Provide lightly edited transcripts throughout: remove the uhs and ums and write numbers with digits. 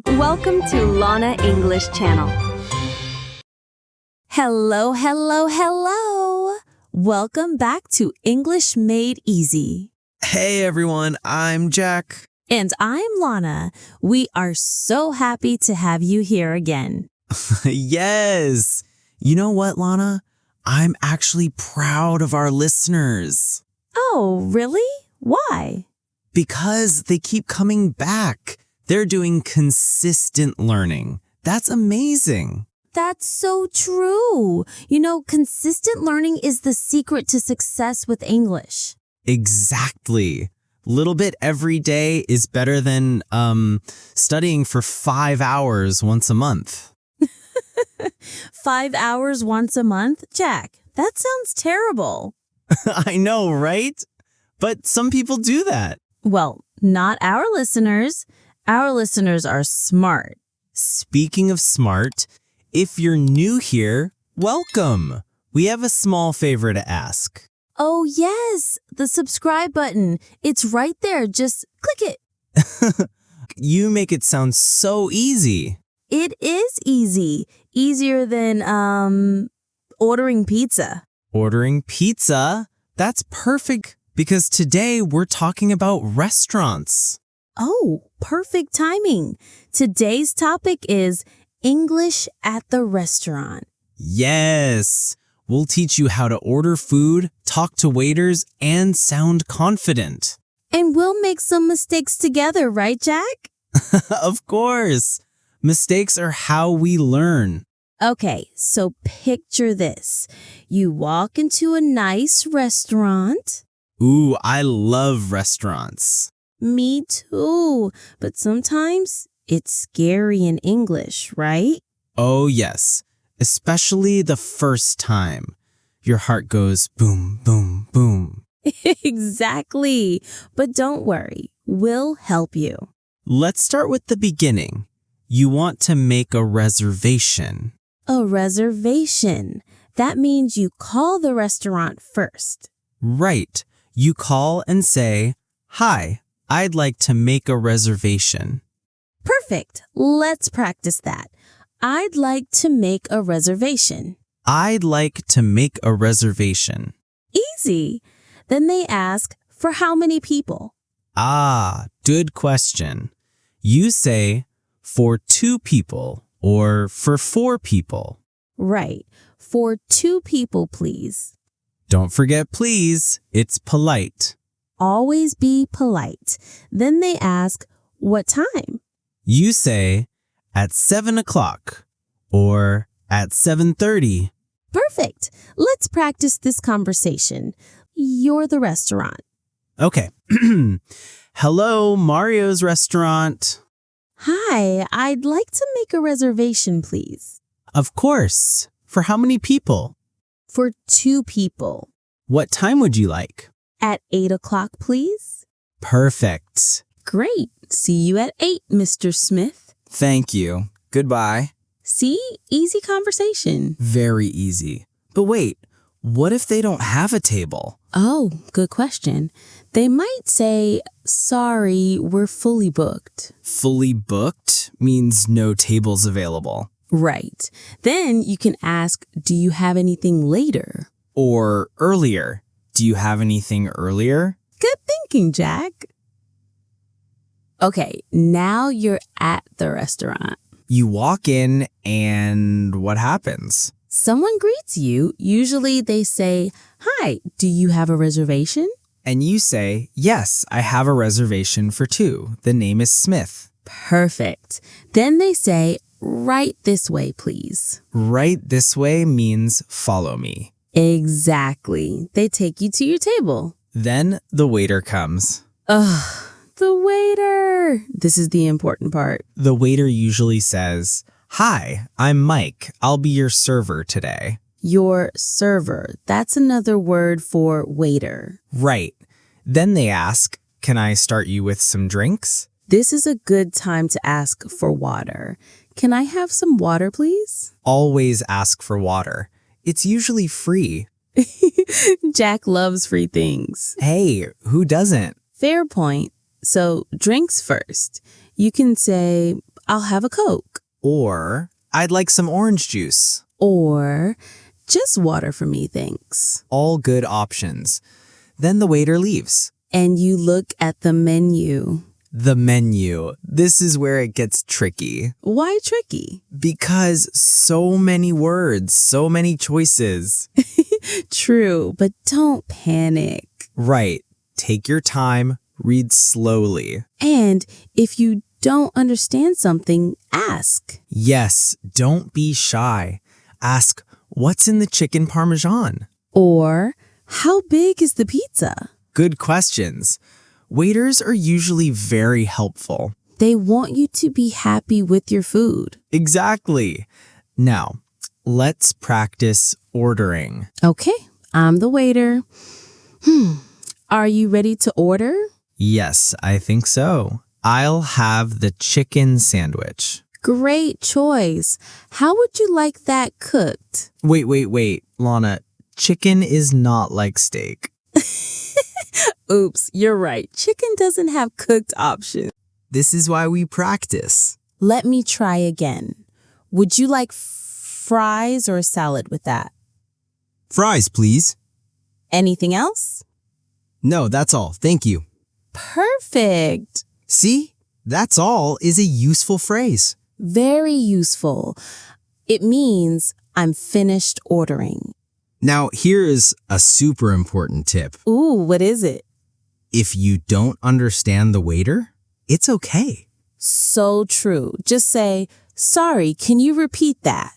Welcome to Lana English Channel. Hello, hello, hello. Welcome back to English Made Easy. Hey everyone, I'm Jack. And I'm Lana. We are so happy to have you here again. Yes. You know what, Lana? I'm actually proud of our listeners. Oh, really? Why? Because they keep coming back. They're doing consistent learning. That's amazing. That's so true. You know, consistent learning is the secret to success with English. Exactly. Little bit every day is better than studying for 5 hours once a month. 5 hours once a month? Jack, that sounds terrible. I know, right? But some people do that. Well, not our listeners. Our listeners are smart. Speaking of smart, if you're new here, welcome. We have a small favor to ask. Oh, yes, the subscribe button. It's right there. Just click it. You make it sound so easy. It is easy. Easier than, ordering pizza. Ordering pizza? That's perfect because today we're talking about restaurants. Oh, perfect timing. Today's topic is English at the restaurant. Yes. We'll teach you how to order food, talk to waiters, and sound confident. And we'll make some mistakes together, right, Jack? Of course. Mistakes are how we learn. Okay, so picture this. You walk into a nice restaurant. Ooh, I love restaurants. Me too, but sometimes it's scary in English, right? Oh, yes. Especially the first time. Your heart goes boom, boom, boom. Exactly. But don't worry, we'll help you. Let's start with the beginning. You want to make a reservation. A reservation. That means you call the restaurant first. Right. You call and say, "Hi, I'd like to make a reservation." Perfect. Let's practice that. I'd like to make a reservation. I'd like to make a reservation. Easy. Then they ask, for how many people? Ah, good question. You say, for 2 people or for 4 people. Right. For 2 people, please. Don't forget, please. It's polite. Always be polite. Then they ask, what time? You say, at 7 o'clock or at 7:30. Perfect. Let's practice this conversation. You're the restaurant. Okay. Hello, Mario's restaurant. Hi, I'd like to make a reservation, please. Of course. For how many people? For 2 people. What time would you like? At 8 o'clock, please. Perfect. Great. See you at 8, Mr. Smith. Thank you. Goodbye. See? Easy conversation. Very easy. But wait, what if they don't have a table? Oh, good question. They might say, sorry, we're fully booked. Fully booked means no tables available. Right. Then you can ask, do you have anything later? Or earlier. Do you have anything earlier? Good thinking, Jack. Okay, now you're at the restaurant. You walk in and what happens? Someone greets you. Usually they say, hi, do you have a reservation? And you say, yes, I have a reservation for 2. The name is Smith. Perfect. Then they say, right this way, please. Right this way means follow me. Exactly. They take you to your table. Then the waiter comes. Ugh, the waiter. This is the important part. The waiter usually says, hi, I'm Mike. I'll be your server today. Your server. That's another word for waiter. Right. Then they ask, can I start you with some drinks? This is a good time to ask for water. Can I have some water, please? Always ask for water. It's usually free. Jack loves free things. Hey, who doesn't? Fair point. So drinks first. You can say, I'll have a Coke. Or, I'd like some orange juice. Or, just water for me, thanks. All good options. Then the waiter leaves. And you look at the menu. The menu. This is where it gets tricky. Why tricky? Because so many words, so many choices. True, but don't panic. Right. Take your time, read slowly. And if you don't understand something, ask. Yes, don't be shy. Ask, what's in the chicken parmesan? Or, how big is the pizza? Good questions. Waiters are usually very helpful. They want you to be happy with your food. Exactly. Now, let's practice ordering. Okay, I'm the waiter. Are you ready to order? Yes, I think so. I'll have the chicken sandwich. Great choice. How would you like that cooked? Wait, Lana. Chicken is not like steak. Oops, you're right. Chicken doesn't have cooked options. This is why we practice. Let me try again. Would you like fries or salad with that? Fries, please. Anything else? No, that's all. Thank you. Perfect. See? That's all is a useful phrase. Very useful. It means I'm finished ordering. Now, here is a super important tip. Ooh, what is it? If you don't understand the waiter, it's okay. So true. Just say, sorry, can you repeat that?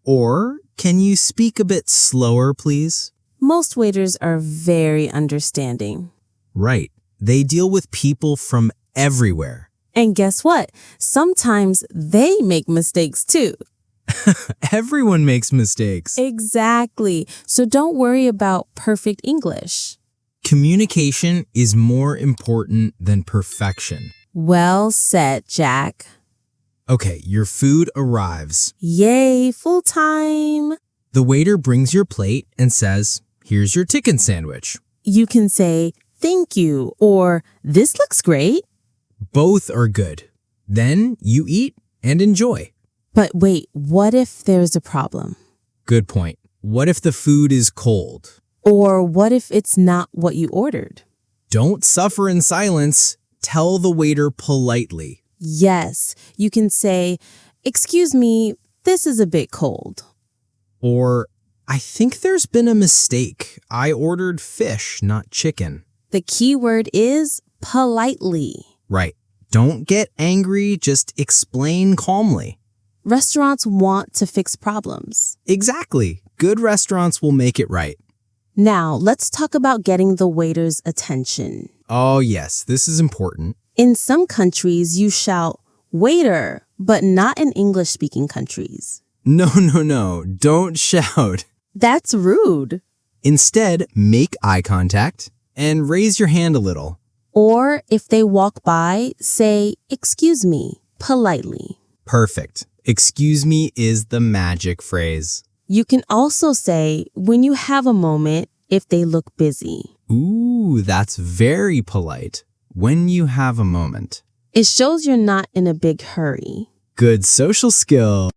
Or, can you speak a bit slower, please? Most waiters are very understanding. Right. They deal with people from everywhere. And guess what? Sometimes they make mistakes too. Everyone makes mistakes. Exactly. So don't worry about perfect English. Communication is more important than perfection. Well said, Jack. Okay, your food arrives. Yay, full time. The waiter brings your plate and says, "Here's your chicken sandwich." You can say, thank you, or this looks great. Both are good. Then you eat and enjoy. But wait, what if there's a problem? Good point. What if the food is cold? Or what if it's not what you ordered? Don't suffer in silence. Tell the waiter politely. Yes, you can say, excuse me, this is a bit cold. Or, I think there's been a mistake. I ordered fish, not chicken. The key word is politely. Right. Don't get angry, just explain calmly. Restaurants want to fix problems. Exactly. Good restaurants will make it right. Now, let's talk about getting the waiter's attention. Oh yes, this is important. In some countries, you shout, waiter, but not in English-speaking countries. No, don't shout. That's rude. Instead, make eye contact and raise your hand a little. Or if they walk by, say, excuse me, politely. Perfect. Excuse me is the magic phrase. You can also say, when you have a moment, if they look busy. Ooh, that's very polite. When you have a moment. It shows you're not in a big hurry. Good social skill.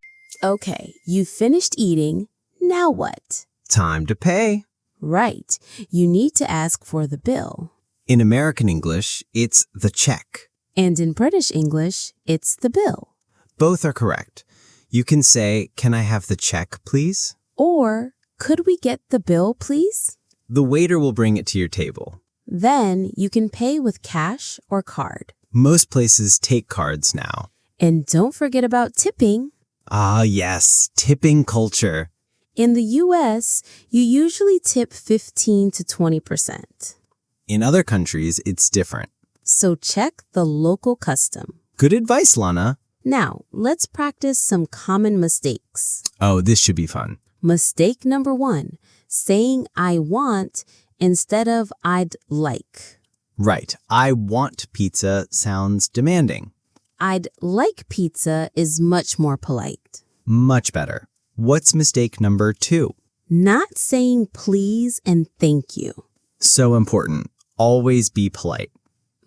Okay, you finished eating. Now what? Time to pay. Right, you need to ask for the bill. In American English, it's the check. And in British English, it's the bill. Both are correct. You can say, "Can I have the check, please?" Or, could we get the bill, please? The waiter will bring it to your table. Then you can pay with cash or card. Most places take cards now. And don't forget about tipping. Ah, yes, tipping culture. In the US, you usually tip 15 to 20%. In other countries, it's different. So check the local custom. Good advice, Lana. Now, let's practice some common mistakes. Oh, this should be fun. Mistake number 1, saying I want instead of I'd like. Right. I want pizza sounds demanding. I'd like pizza is much more polite. Much better. What's mistake number 2? Not saying please and thank you. So important. Always be polite.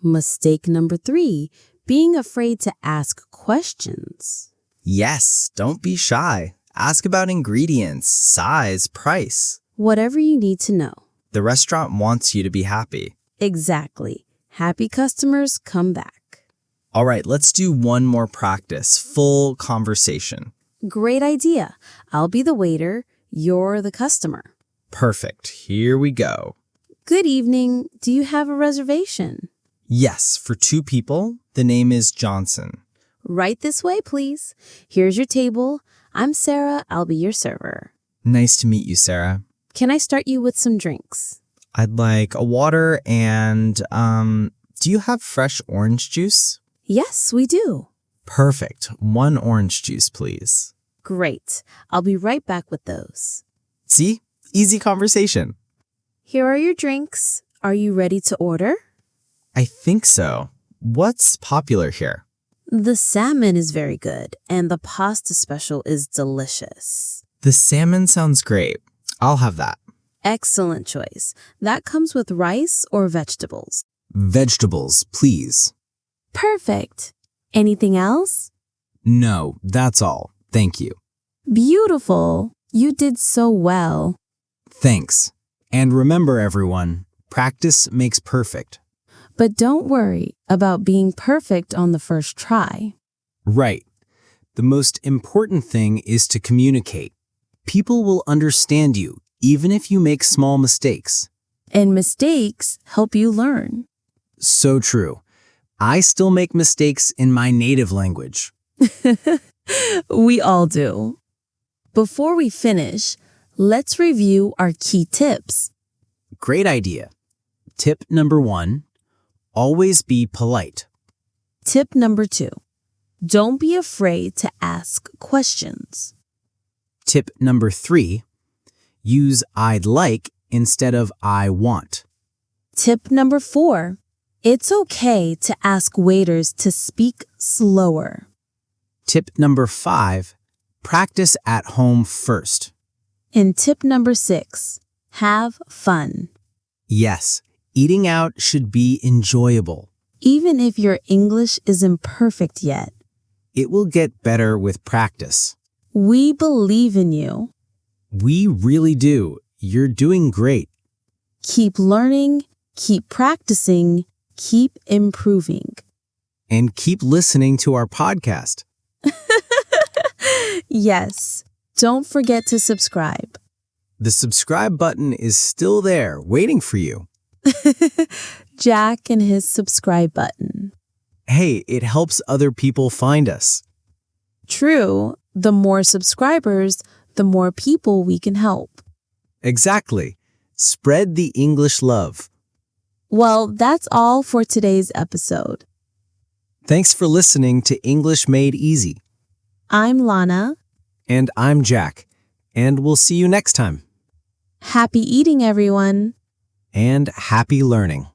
Mistake number 3, being afraid to ask questions. Yes, don't be shy. Ask about ingredients, size, price. Whatever you need to know. The restaurant wants you to be happy. Exactly. Happy customers come back. All right, let's do one more practice. Full conversation. Great idea. I'll be the waiter. You're the customer. Perfect. Here we go. Good evening. Do you have a reservation? Yes, for 2 people. The name is Johnson. Right this way, please. Here's your table. I'm Sarah. I'll be your server. Nice to meet you, Sarah. Can I start you with some drinks? I'd like a water and, do you have fresh orange juice? Yes, we do. Perfect. 1 orange juice, please. Great. I'll be right back with those. See? Easy conversation. Here are your drinks. Are you ready to order? I think so. What's popular here? The salmon is very good, and the pasta special is delicious. The salmon sounds great. I'll have that. Excellent choice. That comes with rice or vegetables. Vegetables, please. Perfect. Anything else? No, that's all. Thank you. Beautiful. You did so well. Thanks. And remember, everyone, practice makes perfect. But don't worry about being perfect on the first try. Right. The most important thing is to communicate. People will understand you, even if you make small mistakes. And mistakes help you learn. So true. I still make mistakes in my native language. We all do. Before we finish, let's review our key tips. Great idea. Tip number 1, always be polite. Tip number 2, don't be afraid to ask questions. Tip number 3, use I'd like instead of I want. Tip number 4, it's okay to ask waiters to speak slower. Tip number 5, practice at home first. And tip number 6, have fun. Yes, eating out should be enjoyable. Even if your English isn't perfect yet. It will get better with practice. We believe in you. We really do. You're doing great. Keep learning, keep practicing, keep improving. And keep listening to our podcast. Yes, don't forget to subscribe. The subscribe button is still there, waiting for you. Jack and his subscribe button. Hey, it helps other people find us. True, the more subscribers, the more people we can help. Exactly. Spread the English love. Well, that's all for today's episode. Thanks for listening to English Made Easy. I'm Lana. And I'm Jack. And we'll see you next time. Happy eating, everyone. And happy learning.